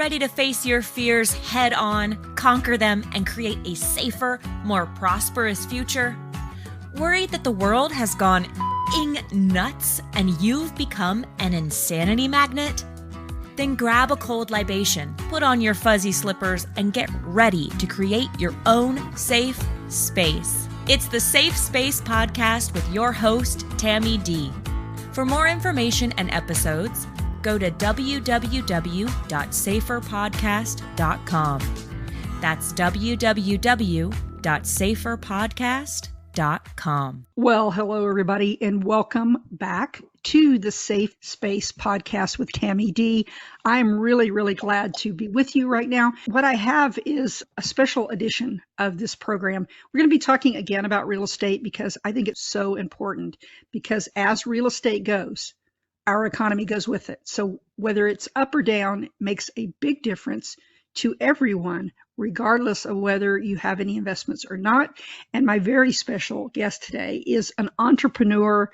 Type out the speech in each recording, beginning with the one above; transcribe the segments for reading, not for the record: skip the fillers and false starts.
Ready to face your fears head on, conquer them, and create a safer, more prosperous future? Worried that the world has gone nuts and you've become an insanity magnet? Then grab a cold libation, put on your fuzzy slippers, and get ready to create your own safe space. It's the Safe Space Podcast with your host, Tammy D. For more information and episodes, go to www.saferpodcast.com. That's www.saferpodcast.com. Well, hello, everybody, and welcome back to the Safe Space Podcast with Tammy D. I'm really glad to be with you right now. What I have is a special edition of this program. We're going to be talking again about real estate because I think it's so important, because as real estate goes, our economy goes with it. So whether it's up or down, it makes a big difference to everyone, regardless of whether you have any investments or not. And my very special guest today is an entrepreneur,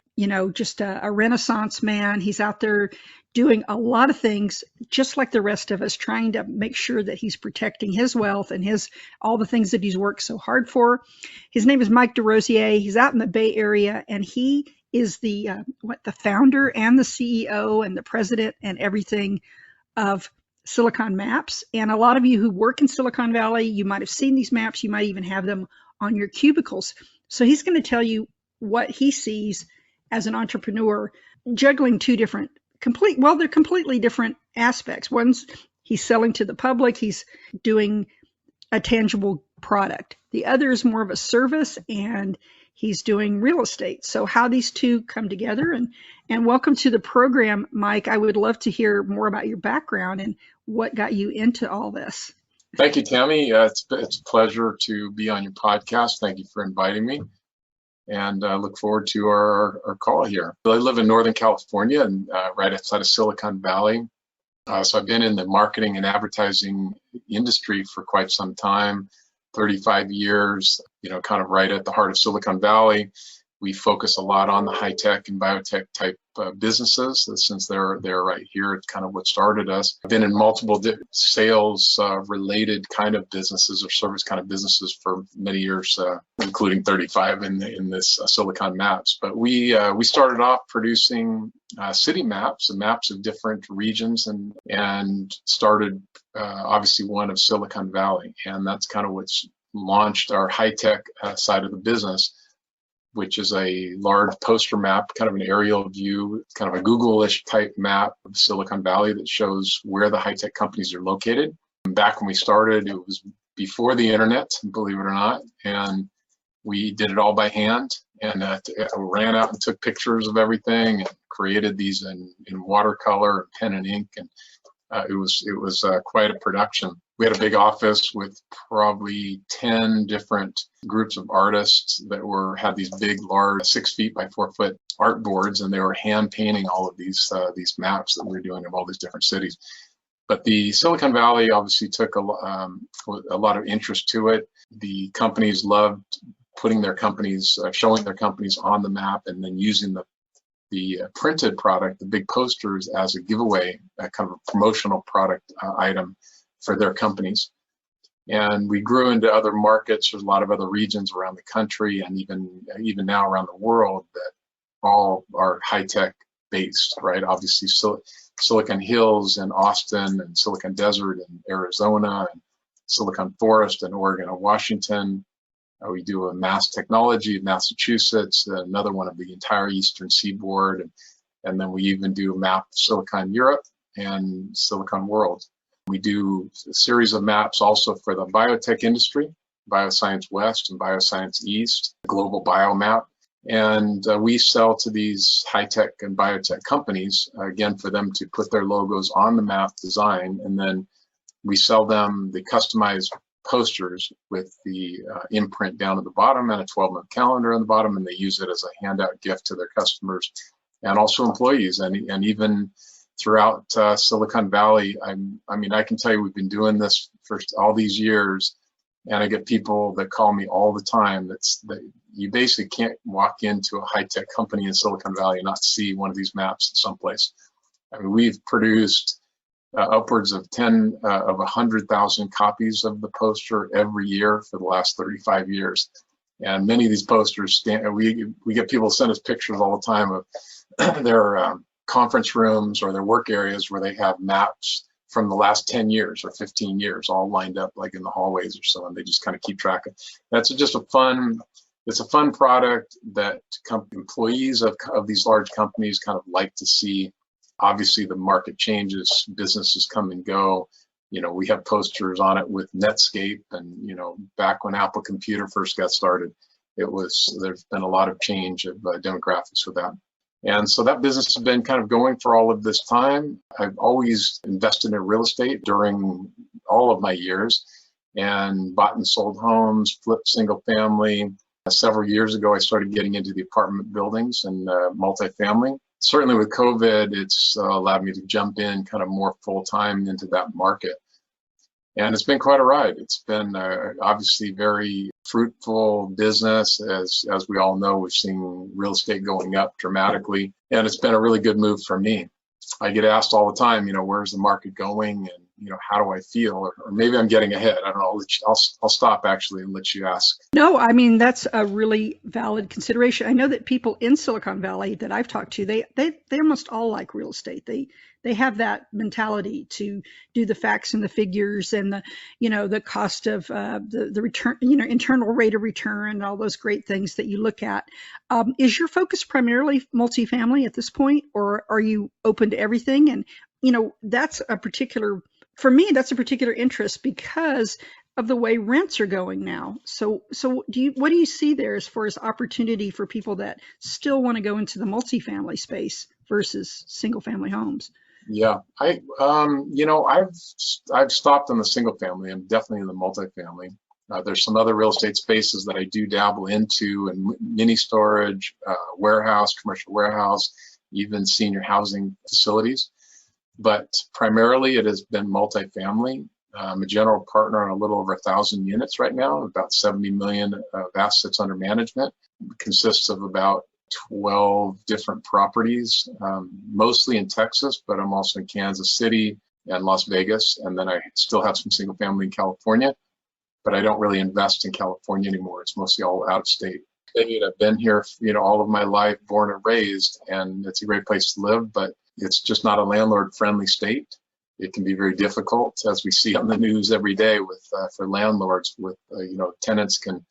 just a Renaissance man. He's out there doing a lot of things, just like the rest of us, trying to make sure that he's protecting his wealth and all the things that he's worked so hard for. His name is Mike Desrosiers. He's out in the Bay Area, and he is the founder and the CEO and the president and everything of Silicon Maps. And a lot of you who work in Silicon Valley, you might have seen these maps. You might even have them on your cubicles. So he's going to tell you what he sees as an entrepreneur, juggling two different they're completely different aspects. One's he's selling to the public. He's doing a tangible product. The other is more of a service, and he's doing real estate. So how these two come together, and welcome to the program, Mike. I would love to hear more about your background and what got you into all this. Thank you, Tammy. It's a pleasure to be on your podcast. Thank you for inviting me, and I look forward to our call here. I live in Northern California, and right outside of Silicon Valley. So I've been in the marketing and advertising industry for quite some time. 35 years, kind of right at the heart of Silicon Valley. We focus a lot on the high tech and biotech type businesses, since they're right here. It's kind of what started us. I've been in multiple sales related kind of businesses or service kind of businesses for many years, including 35 in this Silicon Maps. But we started off producing city maps and maps of different regions, and started obviously one of Silicon Valley, and that's kind of what's launched our high tech side of the business, which is a large poster map, kind of an aerial view, kind of a Google-ish type map of Silicon Valley that shows where the high-tech companies are located. And back when we started, it was before the internet, believe it or not, and we did it all by hand, and ran out and took pictures of everything and created these in watercolor, pen and ink, and it was quite a production. We had a big office with probably 10 different groups of artists that had these big, large 6 feet by 4 foot art boards, and they were hand painting all of these maps that we were doing of all these different cities. But the Silicon Valley obviously took a lot of interest to it. The companies loved putting their companies, showing their companies on the map, and then using the printed product, the big posters, as a giveaway, kind of a promotional product item for their companies. And we grew into other markets. There's a lot of other regions around the country, and even now around the world, that all are high-tech based, right? Obviously, Silicon Hills in Austin, and Silicon Desert in Arizona, and Silicon Forest in Oregon and Washington. We do a Mass Technology in Massachusetts, another one of the entire Eastern Seaboard, and then we even do a map of Silicon Europe and Silicon World. We do a series of maps also for the biotech industry, Bioscience West and Bioscience East, Global Biomap. And we sell to these high-tech and biotech companies, again, for them to put their logos on the map design, and then we sell them the customized posters with the imprint down at the bottom and a 12-month calendar on the bottom, and they use it as a handout gift to their customers and also employees, and even throughout Silicon Valley. I can tell you, we've been doing this for all these years, and I get people that call me all the time. That you basically can't walk into a high-tech company in Silicon Valley and not see one of these maps someplace. I mean, we've produced upwards of 100,000 copies of the poster every year for the last 35 years. And many of these posters, we get people send us pictures all the time of their conference rooms or their work areas where they have maps from the last 10 years or 15 years all lined up like in the hallways or so, and they just kind of keep track of. That's just it's a fun product that employees of these large companies kind of like to see. Obviously, the market changes, businesses come and go. We have posters on it with Netscape, and back when Apple Computer first got started, there's been a lot of change of demographics with that. And so that business has been kind of going for all of this time. I've always invested in real estate during all of my years and bought and sold homes, flipped single family. Several years ago, I started getting into the apartment buildings and multifamily. Certainly with COVID, it's allowed me to jump in kind of more full-time into that market. And it's been quite a ride. It's been obviously very fruitful business. As we all know, we've seen real estate going up dramatically, and it's been a really good move for me. I get asked all the time, where's the market going, and how do I feel? Or maybe I'm getting ahead. I don't know. I'll stop actually and let you ask. No, I mean, that's a really valid consideration. I know that people in Silicon Valley that I've talked to, they almost all like real estate. They have that mentality to do the facts and the figures and the cost of the return, internal rate of return and all those great things that you look at. Is your focus primarily multifamily at this point, or are you open to everything? And for me, that's a particular interest because of the way rents are going now. So what do you see there as far as opportunity for people that still want to go into the multifamily space versus single family homes? Yeah, I've stopped on the single family. I'm definitely in the multifamily. There's some other real estate spaces that I do dabble into, and mini storage, warehouse, commercial warehouse, even senior housing facilities. But primarily it has been multifamily. I'm a general partner on a little over 1,000 units right now, about 70 million of assets under management. It consists of about 12 different properties, mostly in Texas, but I'm also in Kansas City and Las Vegas. And then I still have some single family in California, but I don't really invest in California anymore. It's mostly all out of state. I've been here, all of my life, born and raised, and it's a great place to live, but it's just not a landlord-friendly state. It can be very difficult, as we see on the news every day, for landlords. Tenants can,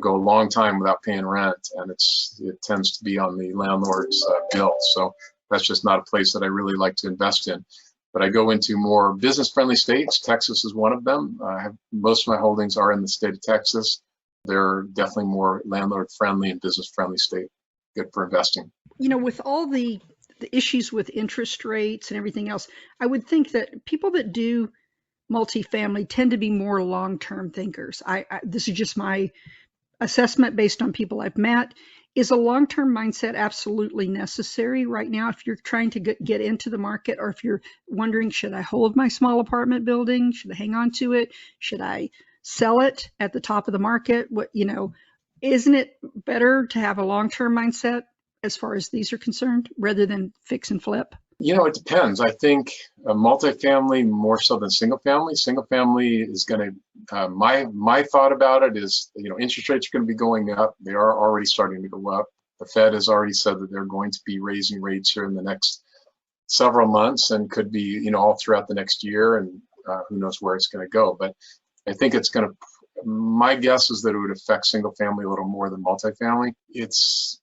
go a long time without paying rent, and it tends to be on the landlord's bill. So that's just not a place that I really like to invest in. But I go into more business-friendly states. Texas is one of them. Most of my holdings are in the state of Texas. They're definitely more landlord-friendly and business-friendly state. Good for investing. With all the issues with interest rates and everything else, I would think that people that do multifamily tend to be more long-term thinkers. This is just my assessment based on people I've met. Is a long-term mindset absolutely necessary right now if you're trying to get into the market, or if you're wondering, should I hold my small apartment building? Should I hang on to it? Should I sell it at the top of the market? Isn't it better to have a long-term mindset as far as these are concerned, rather than fix and flip? It depends. I think multifamily more so than single family. Single family is going to, my thought about it is, interest rates are going to be going up. They are already starting to go up. The Fed has already said that they're going to be raising rates here in the next several months, and could be, all throughout the next year, and who knows where it's going to go. But I think my guess is that it would affect single family a little more than multifamily. It's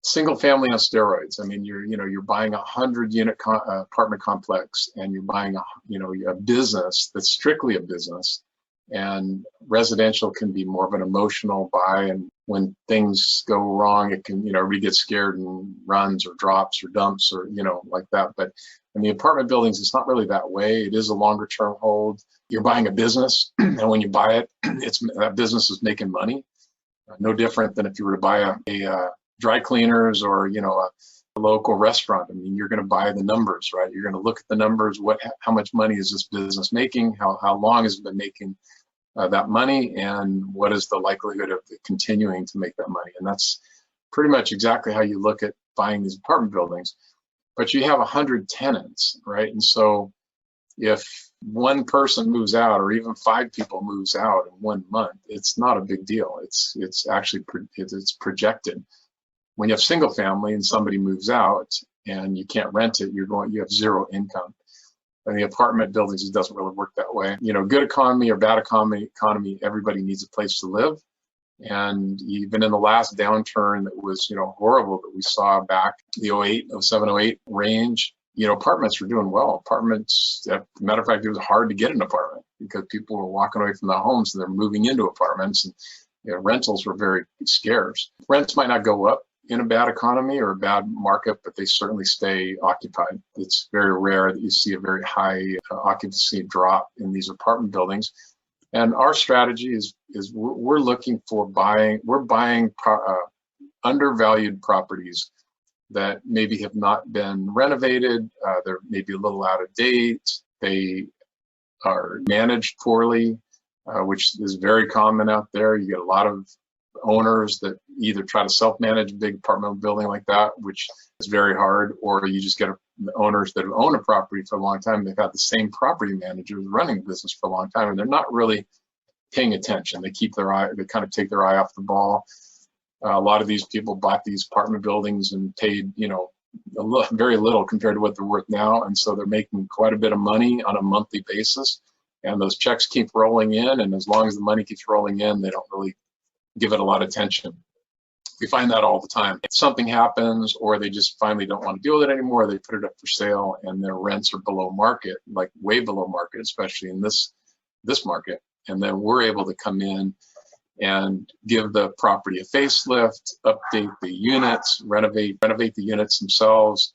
single family on steroids. I mean, you're buying 100-unit apartment complex, and you're buying a business that's strictly a business. And residential can be more of an emotional buy, and when things go wrong, it can, everybody gets scared and runs or drops or dumps or like that. But in the apartment buildings, it's not really that way. It is a longer term hold. You're buying a business, and when you buy it, that business is making money. No different than if you were to buy a dry cleaners or a local restaurant. I mean, you're going to buy the numbers, right? You're going to look at the numbers. How much money is this business making? How long has it been making that money? And what is the likelihood of it continuing to make that money? And that's pretty much exactly how you look at buying these apartment buildings. But you have 100 tenants, right? And so If one person moves out or even 5 people moves out in 1 month, it's not a big deal. It's actually it's projected. When you have single family and somebody moves out and you can't rent it, you have zero income. In the apartment buildings, it doesn't really work that way. Good economy or bad economy, everybody needs a place to live. And even in the last downturn that was, horrible that we saw back the 07, 08 range, apartments were doing well. Apartments, as a matter of fact, it was hard to get an apartment because people were walking away from their homes and they're moving into apartments, and rentals were very scarce. Rents might not go up in a bad economy or a bad market, but they certainly stay occupied. It's very rare that you see a very high occupancy drop in these apartment buildings. And our strategy is we're looking for buying undervalued properties that maybe have not been renovated. They're maybe a little out of date. They are managed poorly, which is very common out there. You get a lot of owners that either try to self-manage a big apartment building like that, which is very hard, or you just get owners that have owned a property for a long time. They've had the same property managers running the business for a long time, and they're not really paying attention. They kind of take their eye off the ball. A lot of these people bought these apartment buildings and paid, very little compared to what they're worth now, and so they're making quite a bit of money on a monthly basis, and those checks keep rolling in, and as long as the money keeps rolling in, they don't really give it a lot of attention. We find that all the time. If something happens or they just finally don't want to deal with it anymore, they put it up for sale and their rents are below market, like way below market, especially in this market. And then we're able to come in and give the property a facelift, update the units, renovate the units themselves,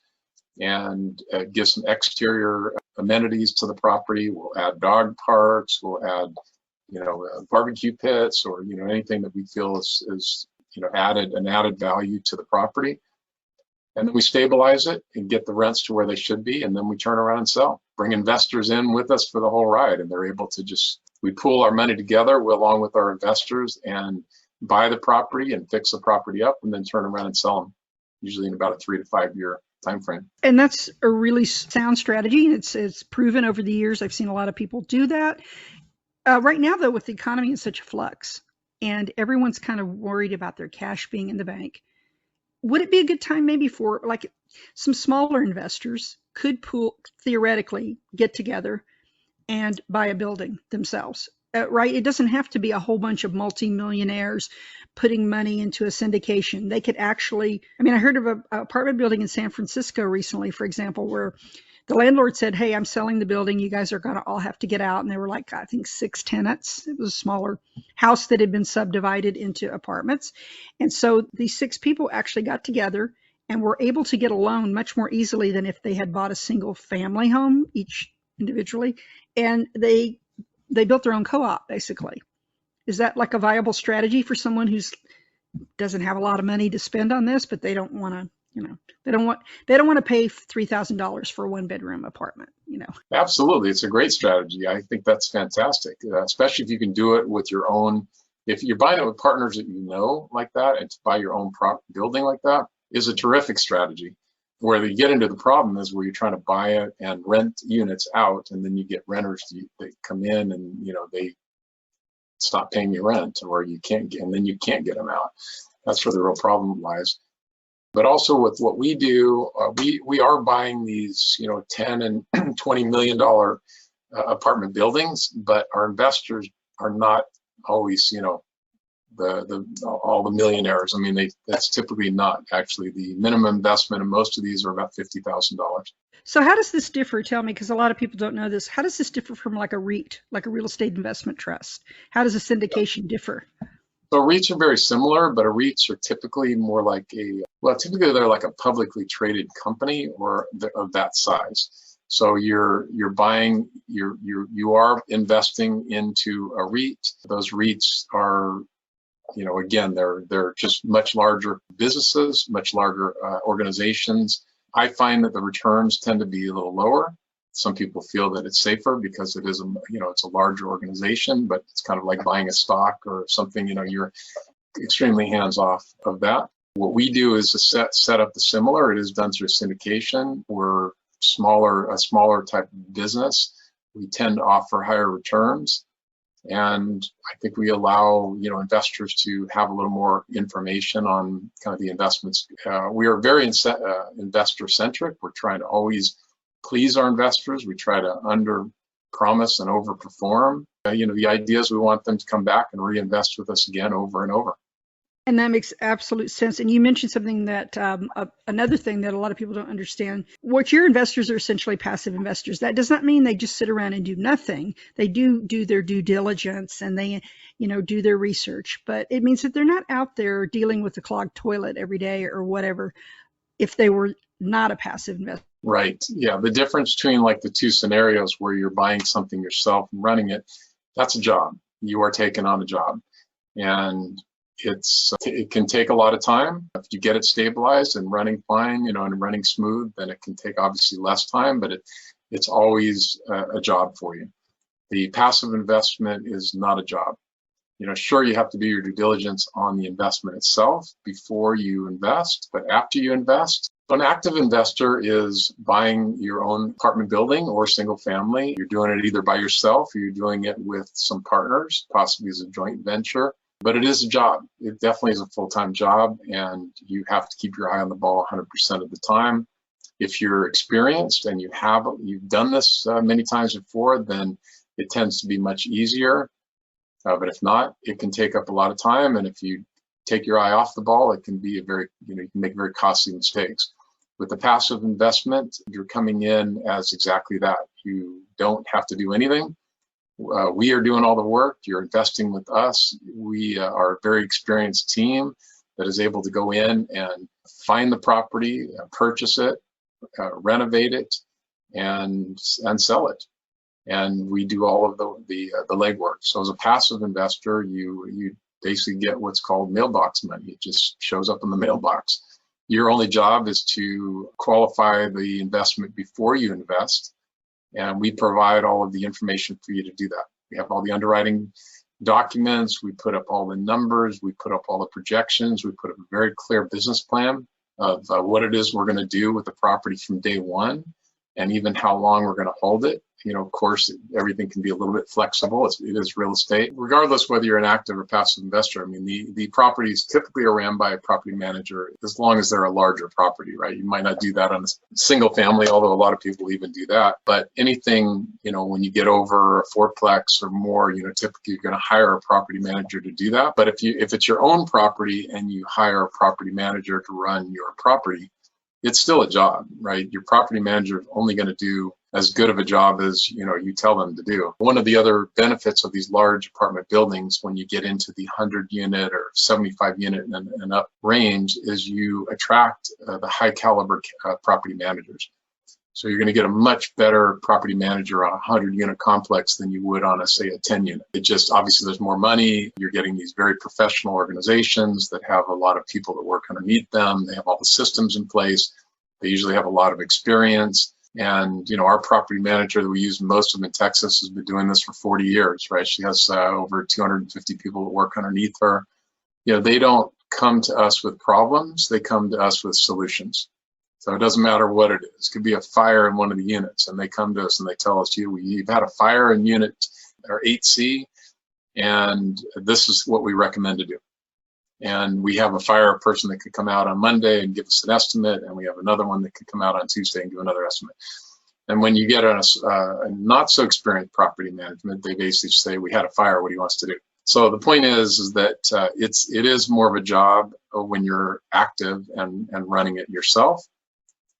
and give some exterior amenities to the property. We'll add dog parks, we'll add barbecue pits, or anything that we feel is added value to the property. And then we stabilize it and get the rents to where they should be, and then we turn around and sell. Bring investors in with us for the whole ride, and they're able to we pool our money together along with our investors and buy the property and fix the property up, and then turn around and sell them, usually in about a 3 to 5 year time frame. And that's a really sound strategy. It's proven over the years. I've seen a lot of people do that. Right now, though, with the economy in such a flux and everyone's kind of worried about their cash being in the bank, would it be a good time maybe for like some smaller investors could theoretically get together and buy a building themselves, right? It doesn't have to be a whole bunch of multimillionaires putting money into a syndication. They could actually, I heard of an apartment building in San Francisco recently, for example, where the landlord said, hey, I'm selling the building. You guys are going to all have to get out. And there were like, I think 6 tenants. It was a smaller house that had been subdivided into apartments. And so these 6 people actually got together and were able to get a loan much more easily than if they had bought a single family home, each individually. And they built their own co-op, basically. Is that like a viable strategy for someone who's doesn't have a lot of money to spend on this, but they don't want to, they don't want to pay $3,000 for a 1-bedroom apartment, Absolutely. It's a great strategy. I think that's fantastic, especially if you can do it with your own. If you're buying it with partners that like that, and to buy your own building like that is a terrific strategy. Where you get into the problem is where you're trying to buy it and rent units out, and then you get renters that come in and they stop paying you rent, or and then you can't get them out. That's where the real problem lies. But also with what we do, we are buying these, $10 and $20 million apartment buildings, but our investors are not always, all the millionaires. That's typically not actually the minimum investment, and most of these are about $50,000. So how does this differ? Tell me, because a lot of people don't know this. How does this differ from like a REIT, like a real estate investment trust? How does a syndication differ? So REITs are very similar, but REITs are typically more like typically they're like a publicly traded company or of that size. So you're buying, you are investing into a REIT. Those REITs are, again, they're just much larger businesses, much larger organizations. I find that the returns tend to be a little lower. Some people feel that it's safer because it is it's a larger organization, but it's kind of like buying a stock or something. You're extremely hands off of that. What we do is set up the similar. It is done through syndication. We're a smaller type of business. We tend to offer higher returns. And I think we allow, investors to have a little more information on kind of the investments. We are very investor centric. We're trying to always please our investors. We try to under promise and overperform. The idea is we want them to come back and reinvest with us again over and over. And that makes absolute sense. And you mentioned something that another thing that a lot of people don't understand. What your investors are essentially passive investors. That does not mean they just sit around and do nothing. They do their due diligence and they, do their research. But it means that they're not out there dealing with the clogged toilet every day or whatever if they were not a passive investor. Right. Yeah. The difference between like the two scenarios where you're buying something yourself and running it, that's a job. You are taking on a job. And it can take a lot of time. If you get it stabilized and running fine, and running smooth, then it can take obviously less time, but it's always a job for you. The passive investment is not a job. Sure, you have to do your due diligence on the investment itself before you invest, but after you invest, an active investor is buying your own apartment building or single family. You're doing it either by yourself or you're doing it with some partners, possibly as a joint venture. But it is a job. It definitely is a full-time job, and you have to keep your eye on the ball 100% of the time. If you're experienced and you've done this many times before, then it tends to be much easier. But if not, it can take up a lot of time, and if you take your eye off the ball, it can be you can make very costly mistakes. With the passive investment, you're coming in as exactly that. You don't have to do anything. We are doing all the work. You're investing with us. We are a very experienced team that is able to go in and find the property, purchase it, renovate it, and sell it. And we do all of the legwork. So as a passive investor, you basically get what's called mailbox money. It just shows up in the mailbox. Your only job is to qualify the investment before you invest. And we provide all of the information for you to do that. We have all the underwriting documents. We put up all the numbers. We put up all the projections. We put up a very clear business plan of what it is we're going to do with the property from day one, and even how long we're going to hold it. Of course, everything can be a little bit flexible. It is real estate. Regardless whether you're an active or passive investor, the properties typically are ran by a property manager as long as they're a larger property, right? You might not do that on a single family, although a lot of people even do that. But anything, when you get over a fourplex or more, typically you're going to hire a property manager to do that. But if it's your own property and you hire a property manager to run your property, it's still a job, right? Your property manager is only going to do as good of a job as you tell them to do. One of the other benefits of these large apartment buildings, when you get into the 100 unit or 75 unit and up range, is you attract the high caliber property managers. So you're going to get a much better property manager on a 100 unit complex than you would on say a 10 unit. It just, obviously there's more money. You're getting these very professional organizations that have a lot of people that work underneath them. They have all the systems in place. They usually have a lot of experience. And, our property manager that we use, most of them in Texas, has been doing this for 40 years, right? She has over 250 people that work underneath her. They don't come to us with problems. They come to us with solutions. So it doesn't matter what it is. It could be a fire in one of the units, and they come to us and they tell us, we've had a fire in unit or 8C, and this is what we recommend to do. And we have a fire person that could come out on Monday and give us an estimate, and we have another one that could come out on Tuesday and give another estimate. And when you get a not so experienced property management, they basically say, we had a fire, what do you want us to do? So the point is that it is more of a job when you're active and running it yourself.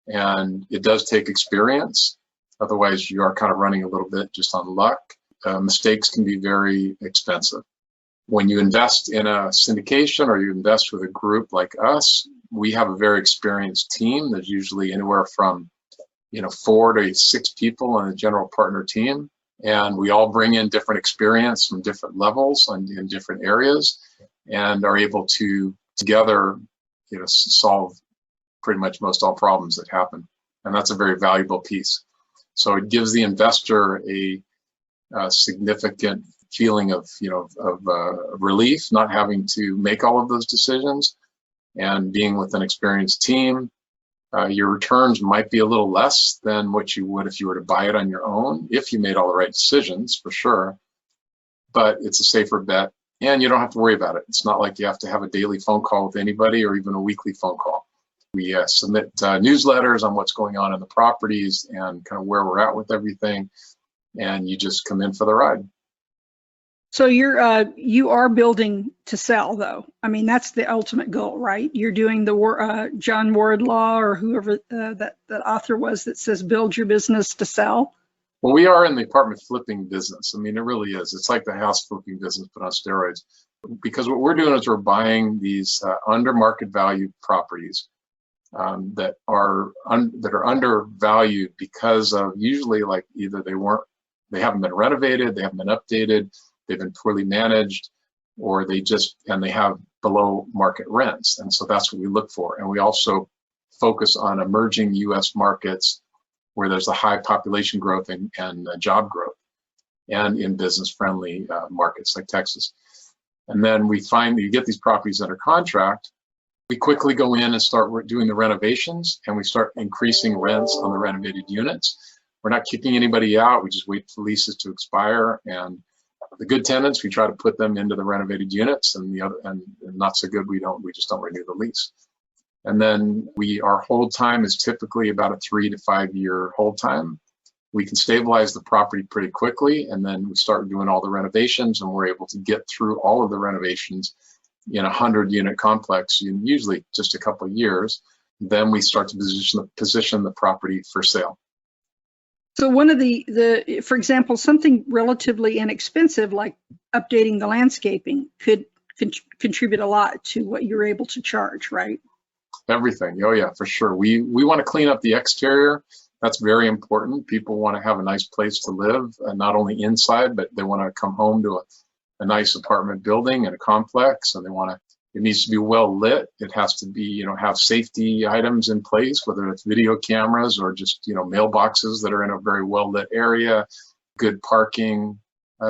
And it does take experience. Otherwise, you are kind of running a little bit just on luck. Mistakes can be very expensive. When you invest in a syndication or you invest with a group like us, we have a very experienced team. There's usually anywhere from 4 to 6 people on a general partner team. And we all bring in different experience from different levels and in different areas, and are able to together solve pretty much most all problems that happen. And that's a very valuable piece. So it gives the investor a significant feeling of relief, not having to make all of those decisions, and being with an experienced team Your returns might be a little less than what you would if you were to buy it on your own, if you made all the right decisions, for sure. But it's a safer bet, and you don't have to worry about it. It's not like you have to have a daily phone call with anybody or even a weekly phone call. We submit newsletters on what's going on in the properties and kind of where we're at with everything, and you just come in for the ride. So you are building to sell, though. I mean, that's the ultimate goal, right? You're doing the John Wardlaw or whoever that author was that says build your business to sell. Well, we are in the apartment flipping business. I mean, it really is. It's like the house flipping business, but on steroids. Because what we're doing is we're buying these under market value properties that are undervalued because of usually like either they haven't been renovated, they haven't been updated, they've been poorly managed, or they have below market rents. And so that's what we look for. And we also focus on emerging U.S. markets where there's a high population growth and job growth, and in business-friendly markets like Texas. And then we find that you get these properties under contract, we quickly go in and start doing the renovations, and we start increasing rents on the renovated units. We're not kicking anybody out, we just wait for leases to expire, and the good tenants, we try to put them into the renovated units, and the other and not so good, we just don't renew the lease. And then our hold time is typically about a 3 to 5 year hold time. We can stabilize the property pretty quickly, and then we start doing all the renovations, and we're able to get through all of the renovations in a 100-unit complex in usually just a couple of years. Then we start to position the property for sale. So one of for example, something relatively inexpensive like updating the landscaping could contribute a lot to what you're able to charge, right? Everything. Oh yeah, for sure. We want to clean up the exterior. That's very important. People want to have a nice place to live, and not only inside, but they want to come home to a nice apartment building and a complex, and it needs to be well lit. It has to be, have safety items in place, whether it's video cameras or just, mailboxes that are in a very well lit area, good parking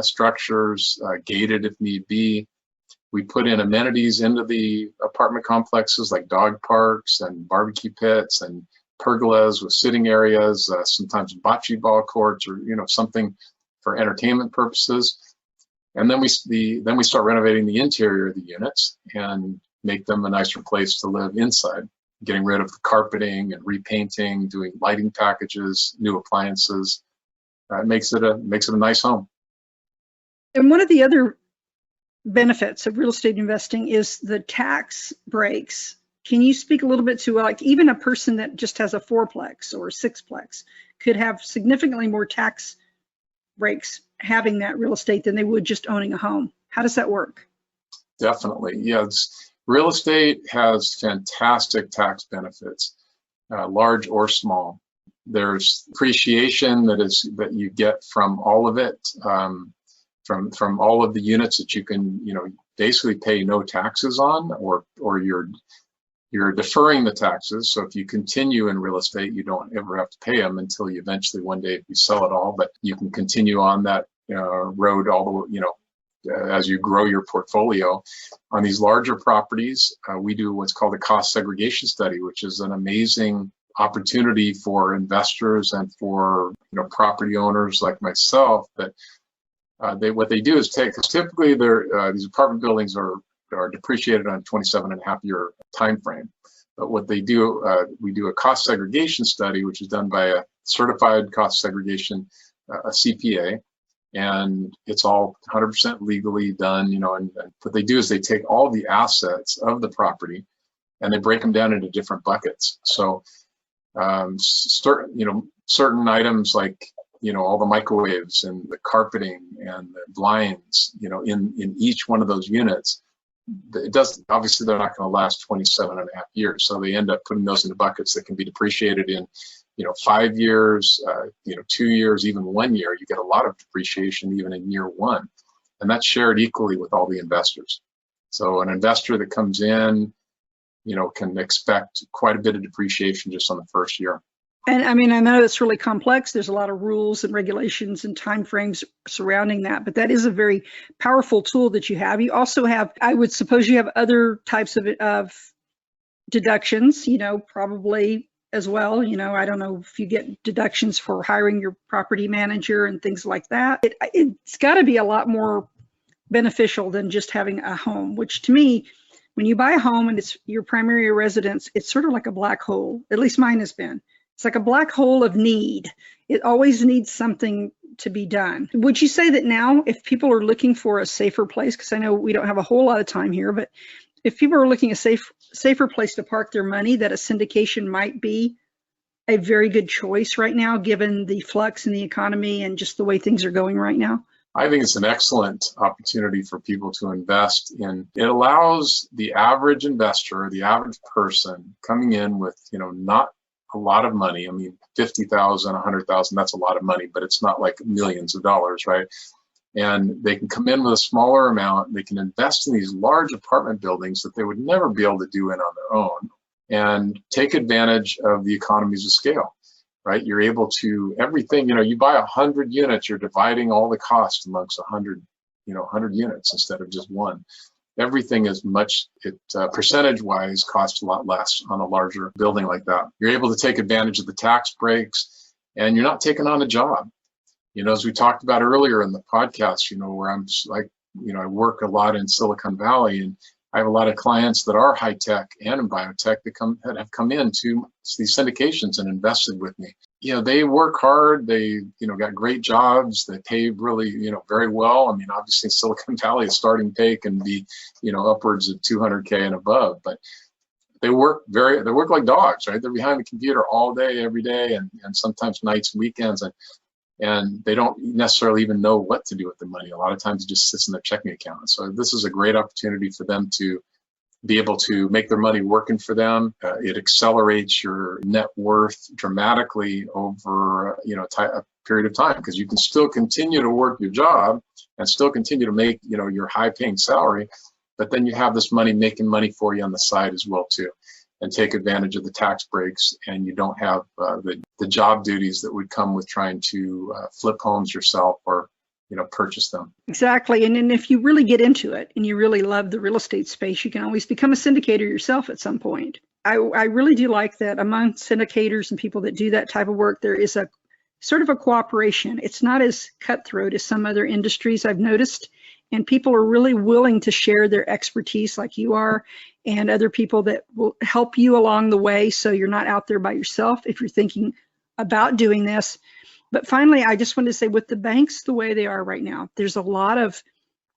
structures, gated if need be. We put in amenities into the apartment complexes like dog parks and barbecue pits and pergolas with sitting areas, sometimes bocce ball courts, or something for entertainment purposes. And then we start renovating the interior of the units and make them a nicer place to live inside, getting rid of the carpeting and repainting, doing lighting packages, new appliances. It makes it a nice home. And one of the other benefits of real estate investing is the tax breaks. Can you speak a little bit to, like, even a person that just has a 4-plex or a 6-plex could have significantly more tax breaks having that real estate than they would just owning a home? How does that work? Definitely. Yes. Real estate has fantastic tax benefits, large or small. There's appreciation that you get from all of it, from all of the units that you can, basically pay no taxes on, or you're deferring the taxes. So if you continue in real estate, you don't ever have to pay them until you eventually one day, if you sell it all, but you can continue on that road all the way, as you grow your portfolio. On these larger properties, we do what's called a cost segregation study, which is an amazing opportunity for investors and for property owners like myself. That what they do is because typically these apartment buildings are depreciated on a 27.5-year time frame. But what they do, we do a cost segregation study, which is done by a certified cost segregation, a CPA, and it's all 100% legally done. And what they do is they take all the assets of the property and they break them down into different buckets. So certain items like all the microwaves and the carpeting and the blinds, in each one of those units, it doesn't, obviously they're not going to last 27.5 years. So they end up putting those into buckets that can be depreciated in 5 years, 2 years, even 1 year. You get a lot of depreciation even in year 1, and that's shared equally with all the investors. So an investor that comes in, can expect quite a bit of depreciation just on the first year. And I mean, I know it's really complex. There's a lot of rules and regulations and timeframes surrounding that, but that is a very powerful tool that you have. You also have, I would suppose you have other types of deductions, probably as well. I don't know if you get deductions for hiring your property manager and things like that. It's got to be a lot more beneficial than just having a home, which to me, when you buy a home and it's your primary residence, it's sort of like a black hole. At least mine has been. It's like a black hole of need. It always needs something to be done. Would you say that now, if people are looking for a safer place, because I know we don't have a whole lot of time here, but if people are looking a safer place to park their money, that a syndication might be a very good choice right now, given the flux in the economy and just the way things are going right now? I think it's an excellent opportunity for people to invest in. It allows the average investor, the average person coming in with, not a lot of money. I mean, 50,000, 100,000, that's a lot of money, but it's not like millions of dollars, right? And they can come in with a smaller amount. They can invest in these large apartment buildings that they would never be able to do on their own, and take advantage of the economies of scale, right? You're able to, everything, you buy 100 units, you're dividing all the costs amongst 100 units instead of just one. Everything is percentage-wise costs a lot less on a larger building like that. You're able to take advantage of the tax breaks, and you're not taking on a job. As we talked about earlier in the podcast, where I'm like, I work a lot in Silicon Valley, and I have a lot of clients that are high tech and in biotech that have come into these syndications and invested with me. They work hard. They, got great jobs. They pay really, very well. I mean, obviously Silicon Valley, a starting pay can be, upwards of 200K and above, but they work like dogs, right? They're behind the computer all day, every day, and sometimes nights and weekends. And they don't necessarily even know what to do with the money. A lot of times it just sits in their checking account. So this is a great opportunity for them to be able to make their money working for them. It accelerates your net worth dramatically over a period of time, because you can still continue to work your job and still continue to make your high-paying salary, but then you have this money making money for you on the side as well too, and take advantage of the tax breaks, and you don't have the job duties that would come with trying to flip homes yourself or purchase them. Exactly. And then if you really get into it and you really love the real estate space, you can always become a syndicator yourself at some point. I really do like that among syndicators and people that do that type of work, there is a sort of a cooperation. It's not as cutthroat as some other industries I've noticed, and people are really willing to share their expertise like you are, and other people that will help you along the way, so you're not out there by yourself if you're thinking about doing this. But finally, I just wanted to say, with the banks the way they are right now, there's a lot of,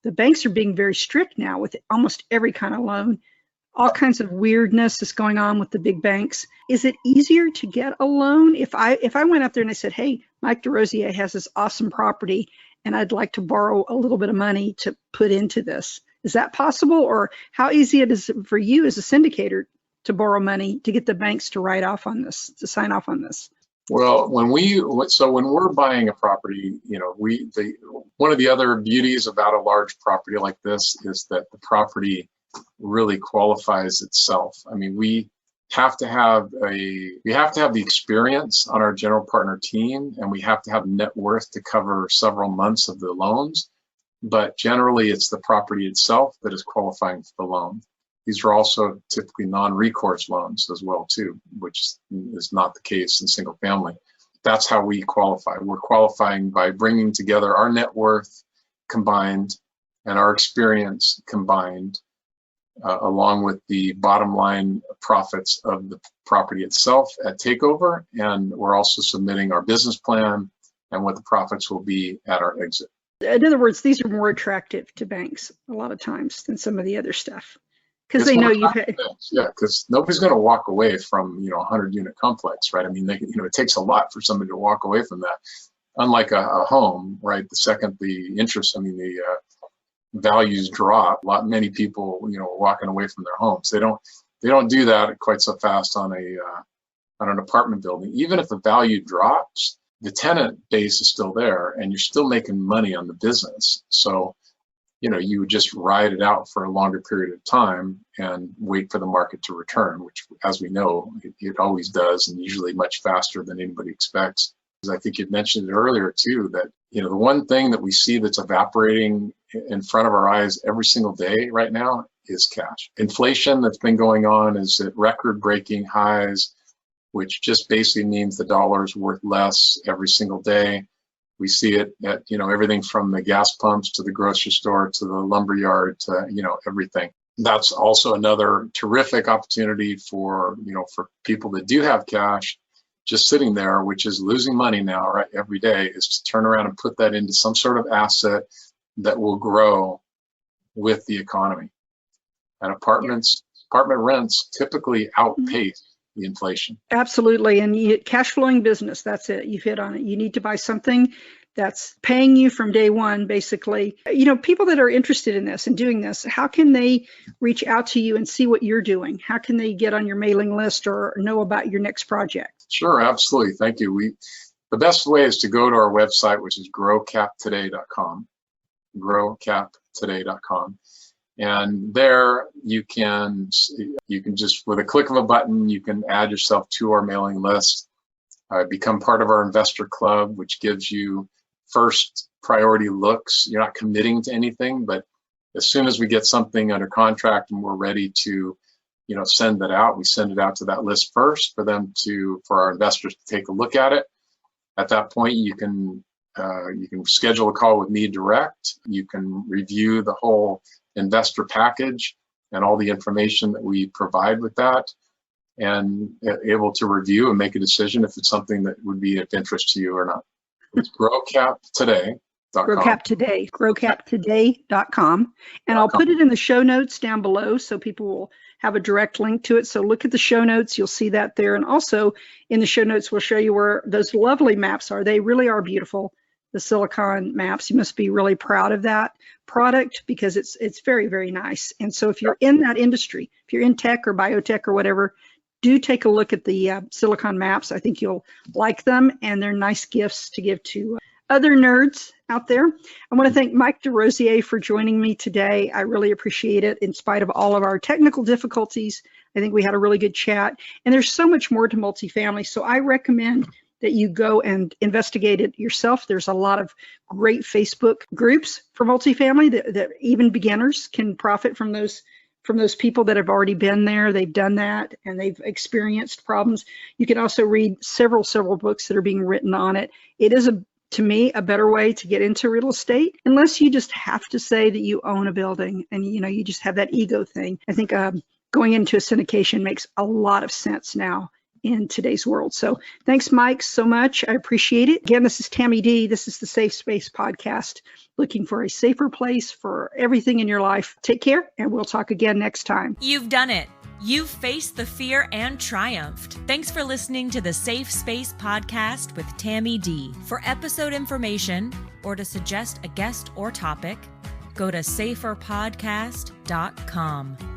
the banks are being very strict now with almost every kind of loan. All kinds of weirdness is going on with the big banks. Is it easier to get a loan? If I went up there and I said, hey, Mike Desrosiers has this awesome property and I'd like to borrow a little bit of money to put into this, is that possible? Or how easy it is for you as a syndicator to borrow money to get the banks to write off on this, to sign off on this? Well, when we're buying a property, one of the other beauties about a large property like this is that the property really qualifies itself. I mean, we have to have the experience on our general partner team, and we have to have net worth to cover several months of the loans. But generally, it's the property itself that is qualifying for the loan. These are also typically non-recourse loans as well too, which is not the case in single family. That's how we qualify. We're qualifying by bringing together our net worth combined and our experience combined, along with the bottom line profits of the property itself at takeover. And we're also submitting our business plan and what the profits will be at our exit. In other words, these are more attractive to banks a lot of times than some of the other stuff. Because they know you've had. Yeah, because nobody's going to walk away from, a 100-unit complex, right? I mean, it takes a lot for somebody to walk away from that. Unlike a home, right? The second the interest, the values drop, many people, are walking away from their homes. They don't do that quite so fast on an apartment building. Even if the value drops, the tenant base is still there, and you're still making money on the business. So, you would just ride it out for a longer period of time and wait for the market to return, which, as we know, it always does, and usually much faster than anybody expects. I think you mentioned it earlier too, that, the one thing that we see that's evaporating in front of our eyes every single day right now is cash. Inflation that's been going on is at record-breaking highs. which just basically means the dollar is worth less every single day. We see it at, everything from the gas pumps to the grocery store to the lumber yard to, everything. That's also another terrific opportunity for people that do have cash just sitting there, which is losing money now, right, every day, is to turn around and put that into some sort of asset that will grow with the economy. And apartment rents typically outpace the inflation. Absolutely. And cash flowing business, that's it. You've hit on it. You need to buy something that's paying you from day one, basically. People that are interested in this and doing this, how can they reach out to you and see what you're doing? How can they get on your mailing list or know about your next project? Sure, absolutely. Thank you. The best way is to go to our website, which is growcaptoday.com, growcaptoday.com. And there you can just, with a click of a button, you can add yourself to our mailing list, become part of our investor club, which gives you first priority looks. You're not committing to anything, but as soon as we get something under contract and we're ready to, send that out, we send it out to that list first for our investors to take a look at it. At that point, you can schedule a call with me direct. You can review the whole investor package and all the information that we provide with that, and able to review and make a decision if it's something that would be of interest to you or not. It's growcaptoday.com. growcaptoday.com. And I'll put it in the show notes down below so people will have a direct link to it. So look at the show notes. You'll see that there. And also in the show notes, we'll show you where those lovely maps are. They really are beautiful. The silicone maps. You must be really proud of that product because it's very, very nice. And so if you're in that industry, if you're in tech or biotech or whatever, do take a look at the silicone maps. I think you'll like them, and they're nice gifts to give to other nerds out there. I want to thank Mike Desrosiers for joining me today. I really appreciate it in spite of all of our technical difficulties. I think we had a really good chat, and there's so much more to multifamily. So I recommend that you go and investigate it yourself. There's a lot of great Facebook groups for multifamily that even beginners can profit from those people that have already been there. They've done that and they've experienced problems. You can also read several books that are being written on it. It is to me, a better way to get into real estate, unless you just have to say that you own a building and you just have that ego thing. I think going into a syndication makes a lot of sense now in today's world. So thanks, Mike, so much. I appreciate it. Again, this is Tammy D. This is the Safe Space Podcast, looking for a safer place for everything in your life. Take care, and we'll talk again next time. You've done it. You've faced the fear and triumphed. Thanks for listening to the Safe Space Podcast with Tammy D. For episode information or to suggest a guest or topic, go to saferpodcast.com.